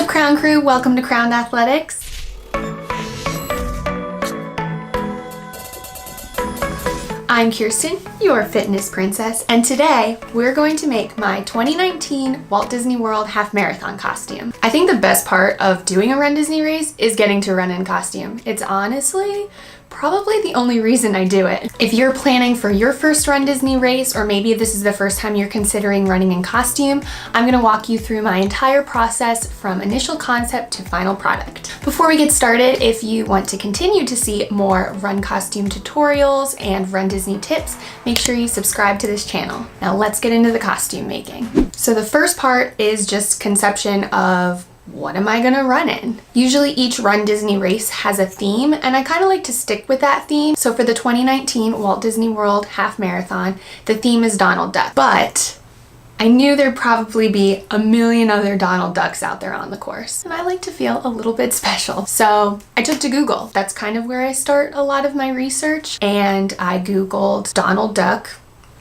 Crown Crew? Welcome to Crowned Athletics. I'm Kirsten, your fitness princess, and today we're going to make my 2019 Walt Disney World half marathon costume. I think the best part of doing a Run Disney race is getting to run in costume. It's honestly probably the only reason I do it. If you're planning for your first Run Disney race, or maybe this is the first time you're considering running in costume, I'm gonna walk you through my entire process from initial concept to final product. Before we get started, if you want to continue to see more run costume tutorials and Run Disney tips, make sure you subscribe to this channel. Now let's get into the costume making. So the first part is just conception of what am I gonna run in? Usually each Run Disney race has a theme, and I kind of like to stick with that theme. So for the 2019 Walt Disney World half marathon, the theme is Donald Duck. But I knew there'd probably be a million other Donald Ducks out there on the course, and I like to feel a little bit special. So I took to Google. That's kind of where I start a lot of my research, and I Googled Donald Duck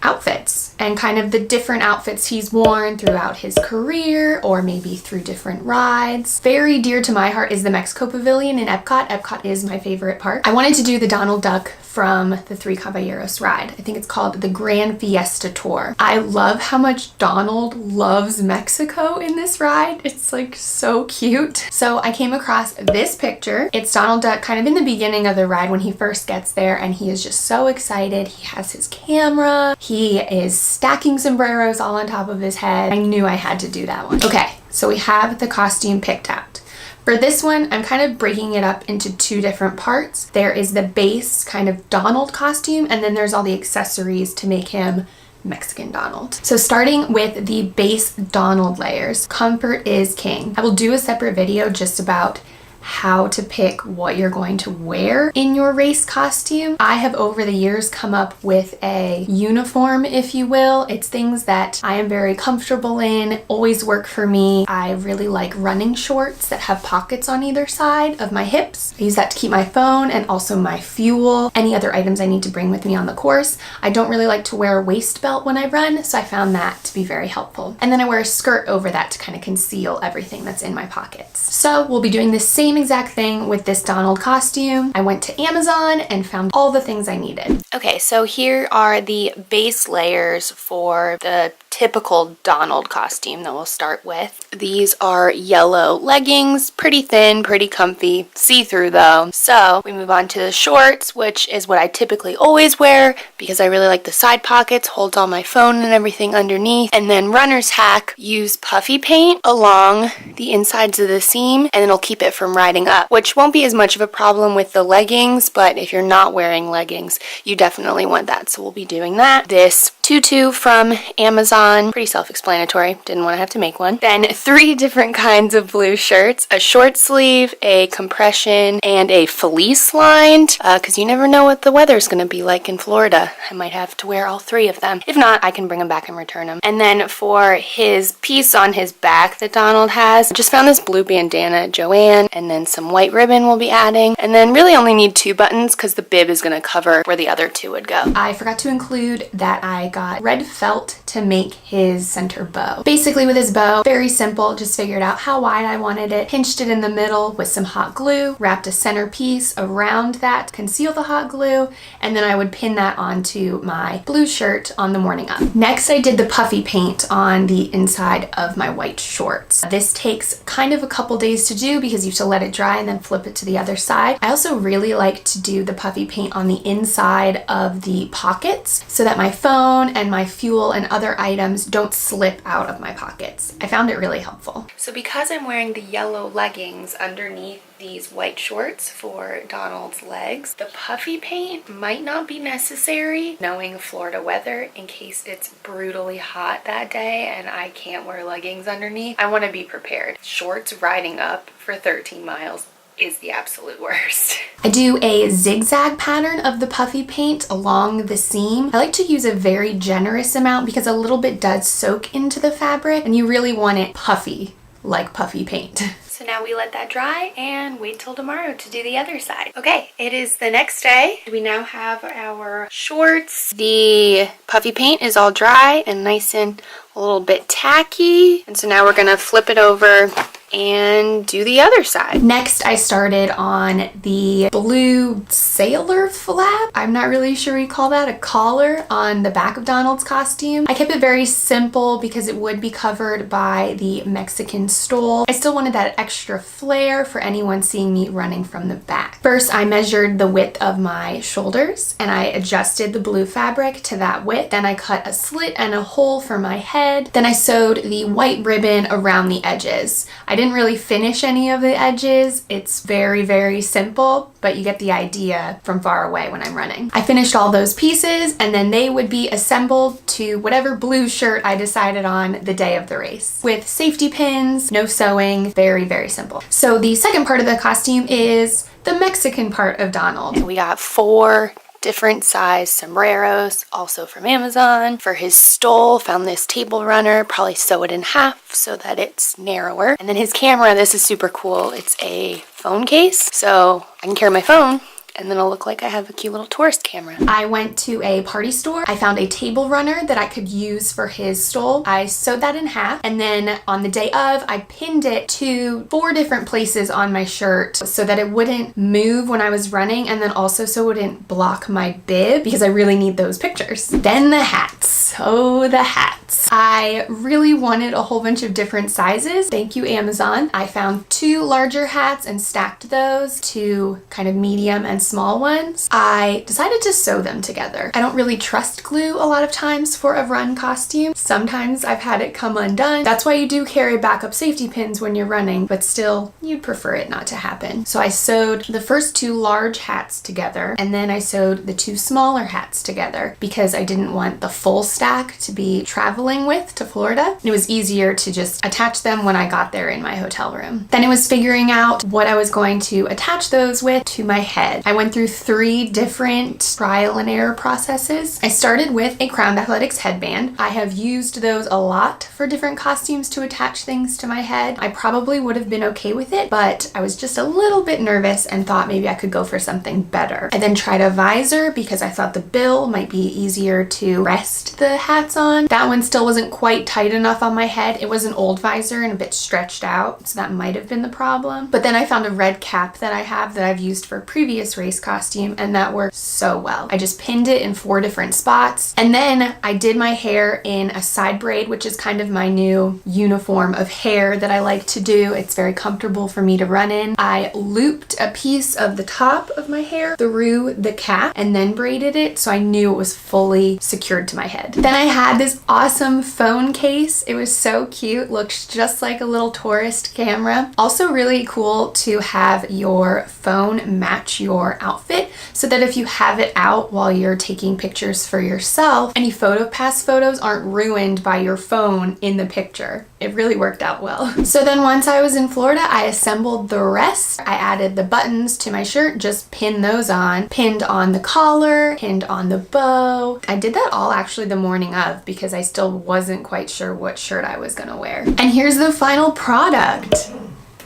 outfits and kind of the different outfits he's worn throughout his career or maybe through different rides. Very dear to my heart is the Mexico Pavilion in Epcot. Epcot is my favorite part. I wanted to do the Donald Duck from the Three Caballeros ride. I think it's called the Grand Fiesta Tour. I love how much Donald loves Mexico in this ride. It's like so cute. So I came across this picture. It's Donald Duck kind of in the beginning of the ride when he first gets there, and he is just so excited. He has his camera. He is stacking sombreros all on top of his head. I knew I had to do that one. Okay, so we have the costume picked out. For this one, I'm kind of breaking it up into two different parts. There is the base kind of Donald costume, and then there's all the accessories to make him Mexican Donald. So starting with the base Donald layers, comfort is king. I will do a separate video just about how to pick what you're going to wear in your race costume. I have over the years come up with a uniform, if you will. It's things that I am very comfortable in, always work for me. I really like running shorts that have pockets on either side of my hips. I use that to keep my phone and also my fuel, any other items I need to bring with me on the course. I don't really like to wear a waist belt when I run, so I found that to be very helpful. And then I wear a skirt over that to kind of conceal everything that's in my pockets. So we'll be doing the same exact thing with this Donald costume. I went to Amazon and found all the things I needed. Okay, so here are the base layers for the typical Donald costume that we'll start with. These are yellow leggings, pretty thin, pretty comfy, see-through though. So we move on to the shorts, which is what I typically always wear because I really like the side pockets, holds all my phone and everything underneath. And then runner's hack, use puffy paint along the insides of the seam, and it'll keep it from riding up, which won't be as much of a problem with the leggings, but if you're not wearing leggings, you definitely want that. So we'll be doing that. This tutu from Amazon, pretty self-explanatory, didn't want to have to make one. Then 3 different kinds of blue shirts, a short sleeve, a compression, and a fleece lined, because you never know what the weather's going to be like in Florida. I might have to wear all 3 of them. If not, I can bring them back and return them. And then for his piece on his back that Donald has, I just found this blue bandana at Joanne, and then some white ribbon we'll be adding, and then really only need 2 buttons because the bib is going to cover where the other 2 would go. I forgot to include that I got red felt to make his center bow. Basically with his bow, very simple, just figured out how wide I wanted it, pinched it in the middle with some hot glue, wrapped a center piece around that, conceal the hot glue, and then I would pin that onto my blue shirt on the morning up. Next, I did the puffy paint on the inside of my white shorts. This takes kind of a couple days to do because you have to let it dry and then flip it to the other side. I also really like to do the puffy paint on the inside of the pockets so that my phone and my fuel and other items don't slip out of my pockets. I found it really helpful. So because I'm wearing the yellow leggings underneath these white shorts for Donald's legs, the puffy paint might not be necessary knowing Florida weather in case it's brutally hot that day and I can't wear leggings underneath. I want to be prepared. Shorts riding up for 13 miles is the absolute worst. I do a zigzag pattern of the puffy paint along the seam. I like to use a very generous amount because a little bit does soak into the fabric and you really want it puffy, like puffy paint. So now we let that dry and wait till tomorrow to do the other side. Okay, it is the next day. We now have our shorts. The puffy paint is all dry and nice and a little bit tacky. And so now we're gonna flip it over and do the other side. Next, I started on the blue sailor flap. I'm not really sure what you call that, a collar on the back of Donald's costume. I kept it very simple because it would be covered by the Mexican stole. I still wanted that extra flair for anyone seeing me running from the back. First, I measured the width of my shoulders and I adjusted the blue fabric to that width. Then I cut a slit and a hole for my head. Then I sewed the white ribbon around the edges. I didn't really finish any of the edges. It's very, very simple, but you get the idea from far away when I'm running. I finished all those pieces and then they would be assembled to whatever blue shirt I decided on the day of the race. With safety pins, no sewing, very, very simple. So the second part of the costume is the Mexican part of Donald. We got 4 different size sombreros, also from Amazon. For his stole, found this table runner, probably sew it in half so that it's narrower. And then his camera, this is super cool. It's a phone case, so I can carry my phone and then it'll look like I have a cute little tourist camera. I went to a party store. I found a table runner that I could use for his stole. I sewed that in half, and then on the day of, I pinned it to 4 different places on my shirt so that it wouldn't move when I was running, and then also so it wouldn't block my bib because I really need those pictures. Then the hats. Oh, the hats. I really wanted a whole bunch of different sizes. Thank you, Amazon. I found 2 larger hats and stacked those to kind of medium and small ones. I decided to sew them together. I don't really trust glue a lot of times for a run costume. Sometimes I've had it come undone. That's why you do carry backup safety pins when you're running, but still, you'd prefer it not to happen. So I sewed the first 2 large hats together, and then I sewed the 2 smaller hats together because I didn't want the full stack to be traveling with to Florida. It was easier to just attach them when I got there in my hotel room. Then it was figuring out what I was going to attach those with to my head. I went through 3 different trial and error processes. I started with a Crown Athletics headband. I have used those a lot for different costumes to attach things to my head. I probably would have been okay with it, but I was just a little bit nervous and thought maybe I could go for something better. I then tried a visor because I thought the bill might be easier to rest the hats on. That one still wasn't quite tight enough on my head. It was an old visor and a bit stretched out, so that might have been the problem. But then I found a red cap that I have that I've used for previous race costume, and that worked so well. I just pinned it in 4 different spots, and then I did my hair in a side braid, which is kind of my new uniform of hair that I like to do. It's very comfortable for me to run in. I looped a piece of the top of my hair through the cap and then braided it so I knew it was fully secured to my head. Then I had this awesome phone case. It was so cute, looks just like a little tourist camera. Also really cool to have your phone match your outfit so that if you have it out while you're taking pictures for yourself, any past photos aren't ruined by your phone in the picture. It really worked out well. So then once I was in Florida, I assembled the rest. I added the buttons to my shirt, just pinned those on, pinned on the collar, pinned on the bow. I did that all actually the morning of because I still wasn't quite sure what shirt I was gonna wear. And here's the final product.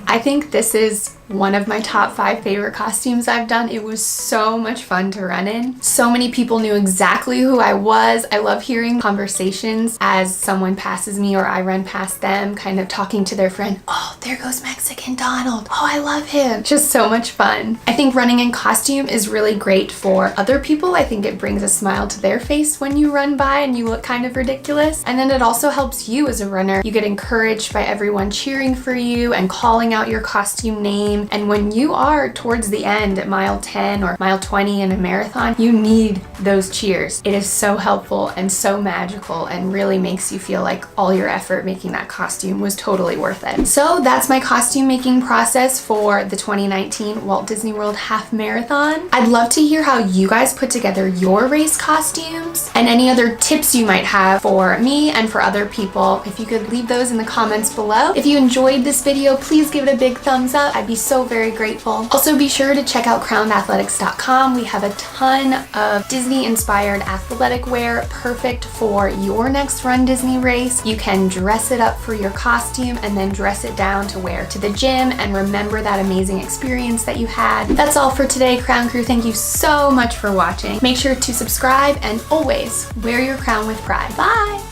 I think this is one of my top 5 favorite costumes I've done. It was so much fun to run in. So many people knew exactly who I was. I love hearing conversations as someone passes me or I run past them, kind of talking to their friend. Oh, there goes Mexican Donald. Oh, I love him. Just so much fun. I think running in costume is really great for other people. I think it brings a smile to their face when you run by and you look kind of ridiculous. And then it also helps you as a runner. You get encouraged by everyone cheering for you and calling out your costume name. And when you are towards the end at mile 10 or mile 20 in a marathon, you need those cheers. It is so helpful and so magical and really makes you feel like all your effort making that costume was totally worth it. So that's my costume making process for the 2019 Walt Disney World Half Marathon. I'd love to hear how you guys put together your race costumes and any other tips you might have for me and for other people. If you could leave those in the comments below. If you enjoyed this video, please give it a big thumbs up. I'd be so very grateful. Also be sure to check out crownathletics.com. We have a ton of Disney inspired athletic wear perfect for your next Run Disney race. You can dress it up for your costume and then dress it down to wear to the gym and remember that amazing experience that you had. That's all for today, Crown Crew. Thank you so much for watching. Make sure to subscribe and always wear your crown with pride. Bye!